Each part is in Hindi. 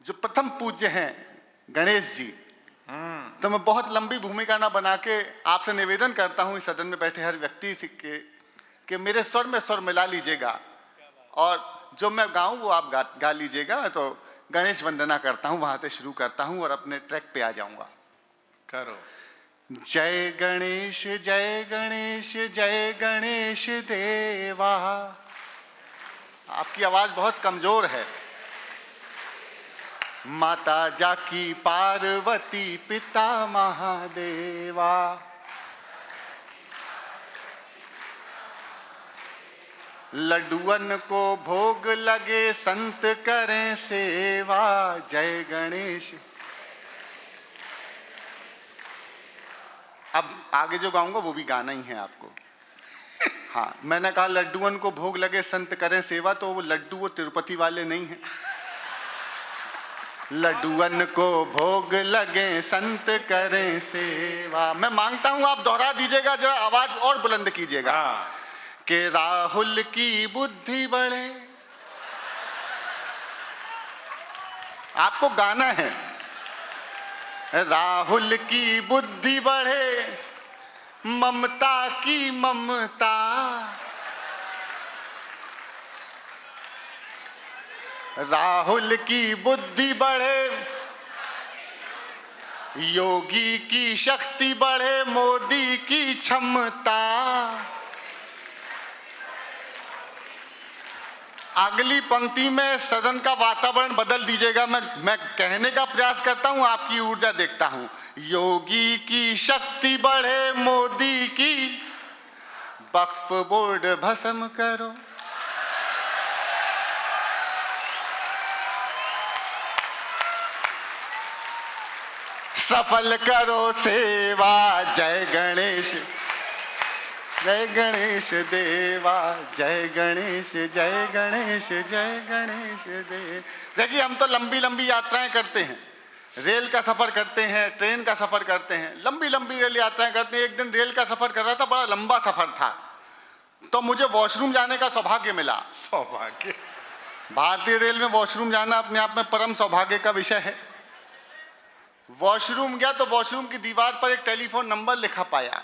जो प्रथम पूज्य हैं गणेश जी, तो मैं बहुत लंबी भूमिका ना बना के आपसे निवेदन करता हूं इस सदन में बैठे हर व्यक्ति से कि मेरे स्वर में स्वर मिला लीजिएगा और जो मैं गाऊं वो आप गा लीजिएगा। तो गणेश वंदना करता हूं, वहां से शुरू करता हूं और अपने ट्रैक पे आ जाऊंगा। करो। जय गणेश जय गणेश जय गणेश देवा। आपकी आवाज बहुत कमजोर है। माता जाकी पार्वती पिता महादेवा। लड्डुअन को भोग लगे संत करें सेवा। जय गणेश। अब आगे जो गाऊंगा वो भी गाना ही है आपको। हाँ, मैंने कहा लड्डुअन को भोग लगे संत करें सेवा, तो वो लड्डू वो तिरुपति वाले नहीं हैं। लड्डुअन को भोग लगे संत करें सेवा। मैं मांगता हूं आप दोहरा दीजिएगा, जरा आवाज और बुलंद कीजिएगा। कि राहुल की बुद्धि बढ़े। आपको गाना है। राहुल की बुद्धि बढ़े, ममता की ममता। राहुल की बुद्धि बढ़े, योगी की शक्ति बढ़े, मोदी की क्षमता। अगली पंक्ति में सदन का वातावरण बदल दीजिएगा। मैं कहने का प्रयास करता हूं, आपकी ऊर्जा देखता हूं। योगी की शक्ति बढ़े, मोदी की वक्फ बोर्ड भस्म करो। सफल करो सेवा। जय गणेश जय गणेश देवा। जय गणेश जय गणेश जय गणेश देव। देखिए, हम तो लंबी लंबी यात्राएं करते हैं, रेल का सफर करते हैं, ट्रेन का सफर करते हैं, लंबी लंबी रेल यात्राएं करते हैं। एक दिन रेल का सफर कर रहा था, बड़ा लंबा सफर था, तो मुझे वॉशरूम जाने का सौभाग्य मिला। सौभाग्य। भारतीय रेल में वॉशरूम जाना अपने आप में परम सौभाग्य का विषय है। वॉशरूम गया तो वॉशरूम की दीवार पर एक टेलीफोन नंबर लिखा पाया।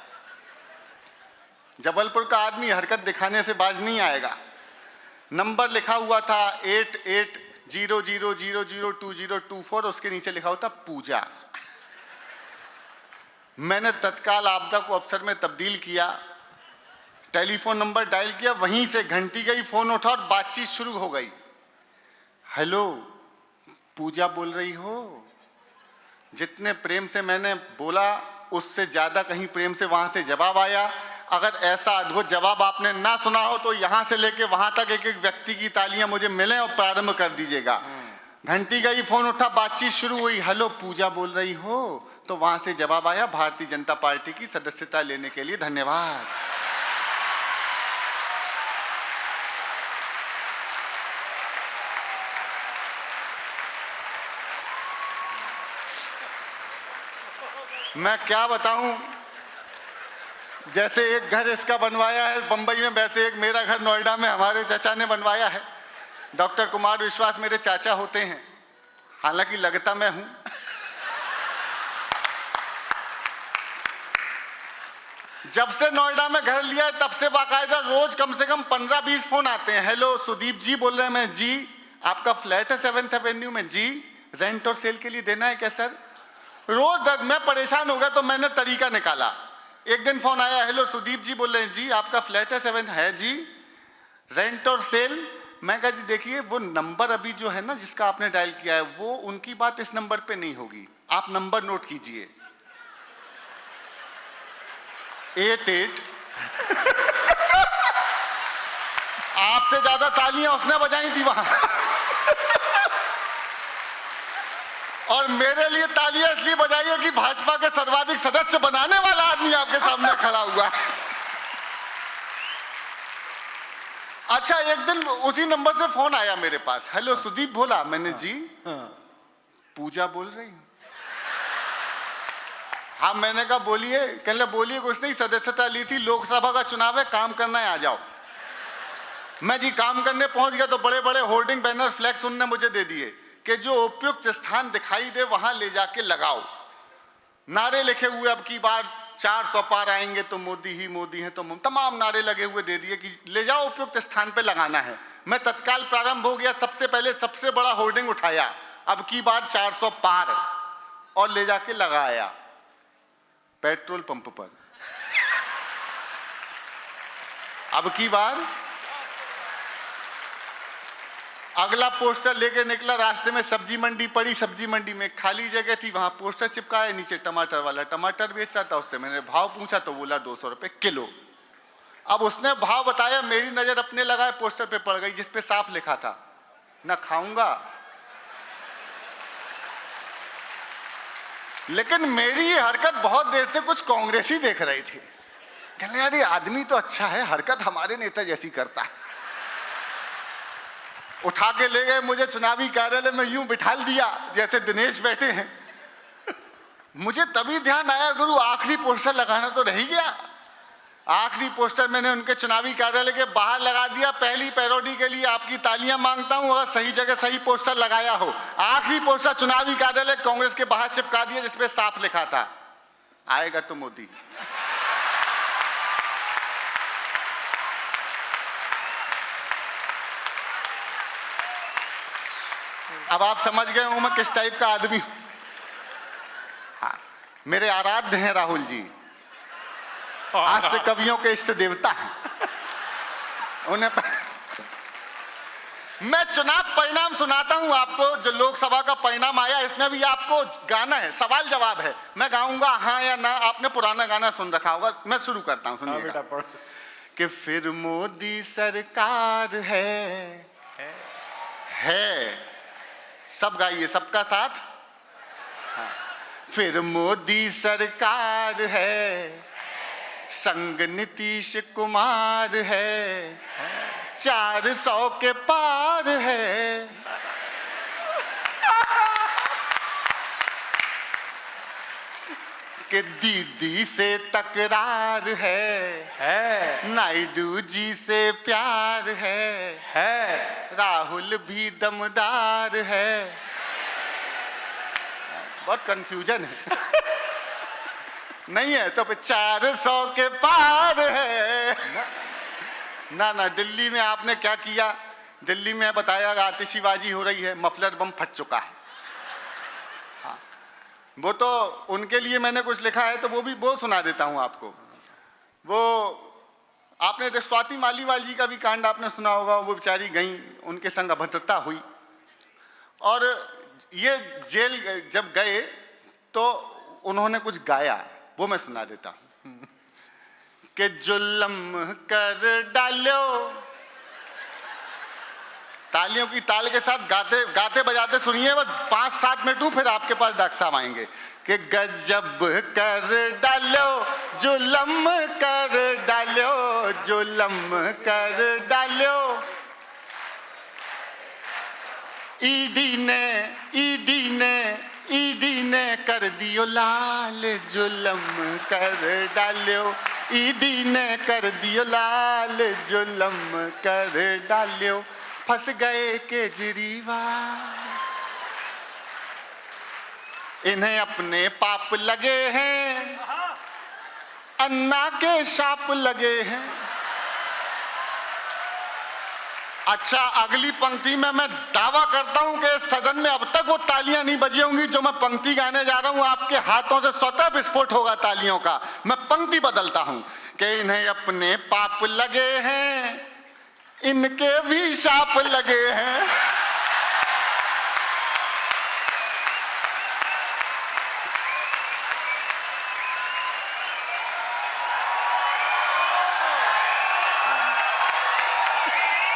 जबलपुर का आदमी हरकत दिखाने से बाज नहीं आएगा। नंबर लिखा हुआ था 8800002024। उसके नीचे लिखा हुआ था पूजा। मैंने तत्काल आपदा को अवसर में तब्दील किया, टेलीफोन नंबर डायल किया, वहीं से घंटी गई, फोन उठा और बातचीत शुरू हो गई। हेलो, पूजा बोल रही हो? जितने प्रेम से मैंने बोला उससे ज्यादा कहीं प्रेम से वहां से जवाब आया। अगर ऐसा अद्भुत जवाब आपने ना सुना हो तो यहां से लेके वहां तक एक एक व्यक्ति की तालियां मुझे मिलें और प्रारंभ कर दीजिएगा। घंटी गई, फोन उठा, बातचीत शुरू हुई। हेलो, पूजा बोल रही हो? तो वहां से जवाब आया, भारतीय जनता पार्टी की सदस्यता लेने के लिए धन्यवाद। मैं क्या बताऊं, जैसे एक घर इसका बनवाया है बंबई में, वैसे एक मेरा घर नोएडा में हमारे चाचा ने बनवाया है। डॉक्टर कुमार विश्वास मेरे चाचा होते हैं, हालांकि लगता मैं हूं। जब से नोएडा में घर लिया है तब से बाकायदा रोज कम से कम 15-20 फोन आते हैं। हेलो, सुदीप जी बोल रहे हैं? मैं जी। आपका फ्लैट है 7th एवेन्यू में? जी। रेंट और सेल के लिए देना है क्या सर? रोज मैं परेशान हो गया तो मैंने तरीका निकाला। एक दिन फोन आया, हेलो सुदीप जी बोल रहे हैं? जी। आपका फ्लैट है 7th है? जी। रेंट और सेल? मैं कहा जी देखिए, वो नंबर अभी जो है ना जिसका आपने डायल किया है, वो उनकी बात इस नंबर पे नहीं होगी। आप नंबर नोट कीजिए, 88। आपसे ज्यादा तालियां उसने बजाई थी वहां। और मेरे लिए तालियां इसलिए बजाइए कि भाजपा के सर्वाधिक सदस्य बनाने वाला आदमी आपके सामने खड़ा हुआ है। अच्छा, एक दिन उसी नंबर से फोन आया मेरे पास। हेलो सुदीप बोला? मैंने जी। पूजा बोल रही? हाँ। मैंने कहा बोलिए। कहने बोलिए कुछ नहीं, सदस्यता ली थी, लोकसभा का चुनाव है, काम करना है, आ जाओ। मैं जी काम करने पहुंच गया तो बड़े बड़े होर्डिंग बैनर फ्लैक्स उनने मुझे दे दिए कि जो उपयुक्त स्थान दिखाई दे वहां ले जाके लगाओ। नारे लिखे हुए, अब की बार 400 पार आएंगे तो मोदी ही मोदी हैं, तो तमाम नारे लगे हुए दे दिए कि ले जाओ उपयुक्त स्थान पे लगाना है। मैं तत्काल प्रारंभ हो गया, सबसे पहले सबसे बड़ा होर्डिंग उठाया, अब की बार 400 पार, और ले जाके लगाया पेट्रोल पंप पर। अब की बार अगला पोस्टर लेके निकला, रास्ते में सब्जी मंडी पड़ी, सब्जी मंडी में खाली जगह थी, वहां पोस्टर चिपकाया, नीचे टमाटर वाला टमाटर बेच रहा था। उससे मैंने भाव पूछा तो बोला 200 रुपए किलो। अब उसने भाव बताया, मेरी नजर अपने लगाए पोस्टर पे पड़ गई जिसपे साफ लिखा था, ना खाऊंगा। लेकिन मेरी ये हरकत बहुत देर से कुछ कांग्रेसी देख रहे थे, कहने यार ये आदमी तो अच्छा है, हरकत हमारे नेता जैसी करता है। उठा के ले गए मुझे चुनावी कार्यालय में, यूं बिठाल दिया जैसे दिनेश बैठे हैं। मुझे तभी ध्यान आया, गुरु आखिरी पोस्टर लगाना तो रह ही गया। आखिरी पोस्टर मैंने उनके चुनावी कार्यालय के बाहर लगा दिया। पहली पैरोडी के लिए आपकी तालियां मांगता हूं अगर सही जगह सही पोस्टर लगाया हो। आखिरी पोस्टर चुनावी कार्यालय कांग्रेस के बाहर चिपका दिया जिसपे साफ लिखा था, आएगा तो मोदी। अब आप समझ गए हूं मैं किस टाइप का आदमी हूं। हाँ, मेरे आराध्य हैं राहुल जी, आज से कवियों के इष्ट देवता हैं। उन्हें मैं चुनाव परिणाम सुनाता हूं आपको, जो लोकसभा का परिणाम आया, इसमें भी आपको गाना है, सवाल जवाब है। मैं गाऊंगा हाँ या ना, आपने पुराना गाना सुन रखा होगा, मैं शुरू करता हूं, सुनिएगा। कि फिर मोदी सरकार है, सब गाइए, सबका साथ। हाँ। फिर मोदी सरकार है, संग नीतीश कुमार है, 400 के पार है। कि दीदी से तकरार है, नायडू जी से प्यार है, राहुल भी दमदार है। बहुत कंफ्यूजन है। नहीं है तो 400 के पार है। ना दिल्ली में आपने क्या किया, दिल्ली में बताया आतिशबाजी हो रही है, मफलर बम फट चुका है। हाँ, वो तो उनके लिए मैंने कुछ लिखा है तो वो सुना देता हूं आपको। वो आपने स्वाति मालीवाल जी का भी कांड आपने सुना होगा, वो बेचारी गई, उनके संग अभद्रता हुई और ये जेल जब गए तो उन्होंने कुछ गाया, वो मैं सुना देता हूं। कि जुल्म कर डालो, तालियों की ताल के साथ गाते गाते बजाते सुनिए, बस 5-7 मिनट हूं, फिर आपके पास डॉक्टर साहब आएंगे। कि गजब कर डालो, जुल्म कर डालो, जुल्म कर डालो। ईडी ने कर दियो लाल, जुल्म कर डालो। ईडी ने कर दियो लाल, जुल्म कर डालो। फंस गए केजरीवाल, इन्हें अपने पाप लगे हैं, अन्ना के शाप लगे हैं। अच्छा, अगली पंक्ति में मैं दावा करता हूं कि सदन में अब तक वो तालियां नहीं बजी होंगी जो मैं पंक्ति गाने जा रहा हूं। आपके हाथों से स्वतः विस्फोट होगा तालियों का। मैं पंक्ति बदलता हूं कि इन्हें अपने पाप लगे हैं, इनके भी शाप लगे हैं।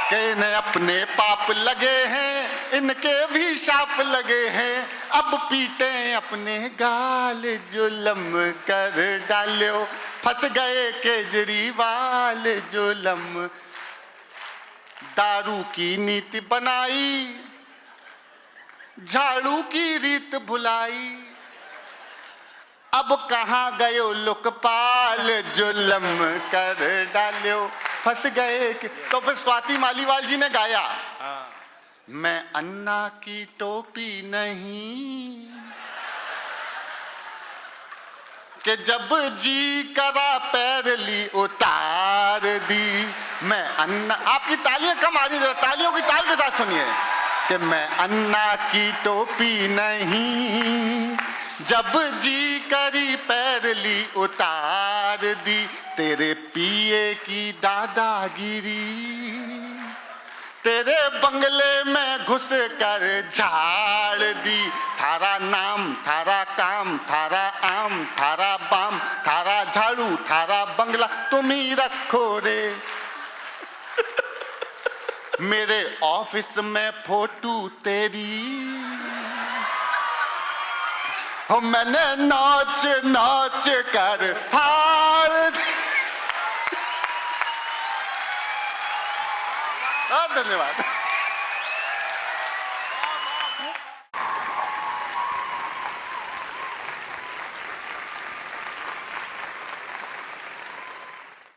कि इन्हें अपने पाप लगे हैं, इनके भी शाप लगे हैं। अब पीटे अपने गाल, जुल्म कर डालो। फंस गए केजरीवाल, जुल्म। दारू की नीति बनाई, झाड़ू की रीत भुलाई। अब कहाँ गयो लोकपाल, जुल्म कर डालो। फंस गए। तो फिर स्वाति मालीवाल जी ने गाया मैं अन्ना की टोपी नहीं कि जब जी करा पैर ली उतार दी। मैं अन्ना, आपकी तालियां कम आ रही है, तालियों की ताल के साथ सुनिए कि मैं अन्ना की टोपी नहीं, जब जी करी पैर ली उतार दी। तेरे पिए की दादागिरी तेरे बंगले में घुस कर झाड़ दी। थारा नाम, थारा काम, थारा आम, थारा बाम, थारा झाड़ू, थारा बंगला तुम ही रखो रे। मेरे ऑफिस में फोटो तेरी हो मैंने नाच नाच कर फाड़ दी। धन्यवाद।